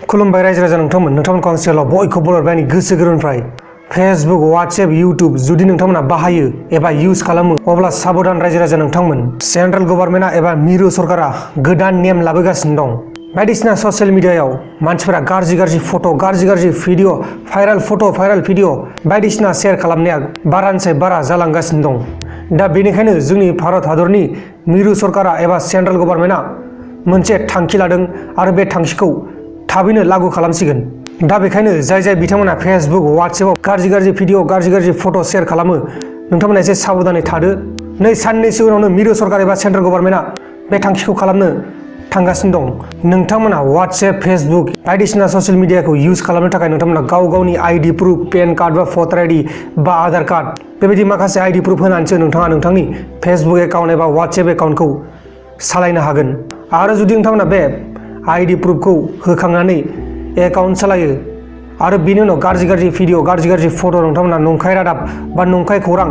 खुलुमबाय रायजो राजा नोंथांमोनखौ आं सेलाव बयखौबो बरायबाय आंनि गोसो गोरबोनिफ्राय फेसबुक वाट्सएप यूट्यूब जुदि नोंथांमोना बाहायो एबा यूज खालामो अब्ला साबधान रायजो राजा नोंथांमोन सेंट्रेल गभर्नमेन्टआ एबा मिरु सरकारा गोदान नेम लाबोगासिनो दं। बायदिसिना ससियेल मिडियायाव मानसिफोरा गाज्रि फट' गाज्रि भिडिअ भाइराल फट' भाइराल भिडिअ बायदिसिना शेयार खालामनाया बारानिफ्राय बारा जालांगासिनो दं। दा बेनिखायनो जोंनि भारत हादरनि मिरु सरकारा एबा सेंट्रेल गभर्नमेन्टआ मोनसे थांखि लादों आरो बे थांखिखौ थाबैनो लागू खालामसिगोन। दा बेखायनो जाय बिथांमोना फेसबुक वाट्सएपआव गाज्रि भिडिअ गाज्रि फट' शेयार खालामो नोंथांमोना एसे साबधानै थादो। नै साननैसो उनावनो मिरु सरकार एबा सेंट्रेल गभर्नमेन्टआ बे थांखिखौ खालामनो थांगासिनो दं। नोंथांमोना वाट्सएप फेसबुक बायदिसिना ससियेल मिडियाखौ यूज खालामनो थाखाय नोंथांमोना गावनि आईडी प्रुफ पेन कार्ड बा भटार आईडी बा आधार कार्ड बेबायदि माखासे आईडी प्रुफ होनानैसो नोंथाङा नोंथांनि फेसबुक एकाउन्ट एबा वाट्सएप एकाउन्टखौ सालायनो हागोन। आरो जुदि नोंथांमोना बे आईडी प्रुफखौ होखांनानै एकाउन्ट सालायो आरो बिनि उनाव गाज्रि भिडिअ गाज्रि फट' नोंथांमोना नंखाय रादाब बा नंखाय खौरां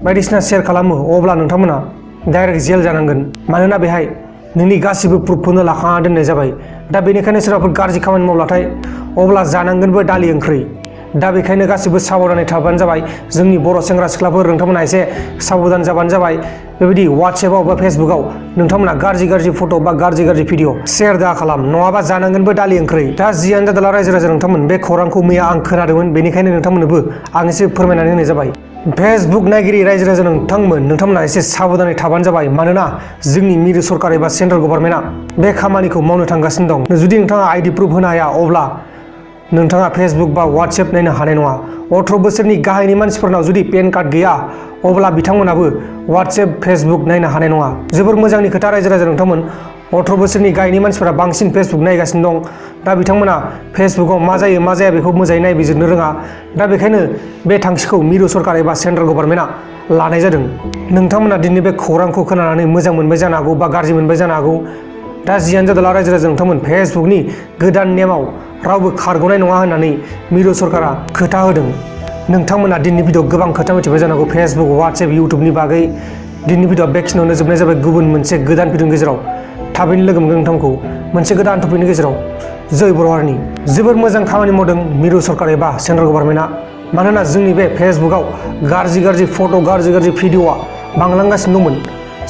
बायदिसिना शेयार खालामो अब्ला नोंथांमोना डाइरेक्ट जेल जानांगोन। मानोना बेहाय नोंनि गासिबो प्रुफखौनो लाखाना दोननाय जाबाय। दा बेनिखायनो सोरबाफोर गाज्रि खामानि मावब्लाथाय अब्ला जानांगोनबो दालि ओंख्रि। दा बेखायनो गासिबो साबधानै थाबानो जाबाय। जोंनि बर' सेंग्रा सिख्लाफोर नोंथांमोना एसे साबधान जाबानो जाबाय। बेबायदि वाट्सएपआव बा फेसबुकआव नोंथांमोना गाज्रि फट' बा गाज्रि भिडिअ शेयार दा खालाम नङाबा जानांगोनबो दालि ओंख्रि। दा जियानो जादोला रायजो राजा नोंथांमोन बे खौरांखौ मैया आं खोनादोंमोन बेनिखायनो नोंथांमोननोबो आं एसे फोरमायनानै होनाय जाबाय। फेसबुक नायगिरि रायजो राजा नोंथांमोना एसे साबधानै थाबानो जाबाय। मानोना जोंनि मिरु सरकार एबा सेंट्रेल गभर्नमेन्टआ बे खामानिखौ मावनो थांगासिनो दं। जुदि नोंथाङा आईडी प्रुफ होनो हाया अब्ला नोंथाङा फेसबुक बा वाट्सएप नायनो हानाय नङा। 18 बोसोरनि गाहायनि मानसिफोरनाव जुदि पेन कार्ड गैया अब्ला बिथांमोनाबो वाट्सएप फेसबुक नायनो हानाय नङा। जोबोर मोजांनि खोथा रायजो राजा नोंथांमोन 18 बोसोरनि गाहायनि मानसिफोरा बांसिन फेसबुक नायगासिनो दं। दा बिथांमोना फेसबुकआव मा जायो मा जाया बेखौ मोजाङै नायबिजिरनो रोङा। दा बेखायनो बे थांखिखौ मिरु सरकार एबा सेंट्रेल गभर्नमेन्टआ लानाय जादों। नोंथांमोना दिनै बे खौरांखौ खोनानानै मोजां मोनबाय जानो हागौ बा गाज्रि मोनबाय जानो हागौ। दा जियानो जादोला रायजो राजा नोंथांमोन फेसबुकनि गोदान नेमाव रावबो खारग'नाय नङा होननानै मिरु सरकारा खोथा होदों। नोंथांमोना दिनैनि भिडिअ गोबां खोथा मिथिबाय जानो हागौ फेसबुक वाट्सएप यूट्यूबनि बागै। दिनैनि भिडिअ बेखिनियावनो जोबनाय जाबाय। गुबुन मोनसे गोदान भिडिअनि गेजेराव थाबैनो लोगो मोनगोन नोंथांखौ मोनसे गोदान टपिकनि गेजेराव। जय बर' हारिनि जोबोर मोजां खामानि मावदों मिरु सरकार एबा सेंट्रेल गभर्नमेन्टआ। मानोना जोंनि बे फेसबुकआव गाज्रि फट' गाज्रि भिडिअआ बांलांगासिनो दंमोन।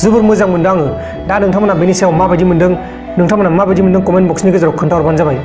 जोबोर मोजां मोनदों आङो। दा नोंथांमोना बेनि सायाव माबायदि मोनदों कमेन्ट बक्सनि गेजेराव खोन्थाहरबानो जाबाय।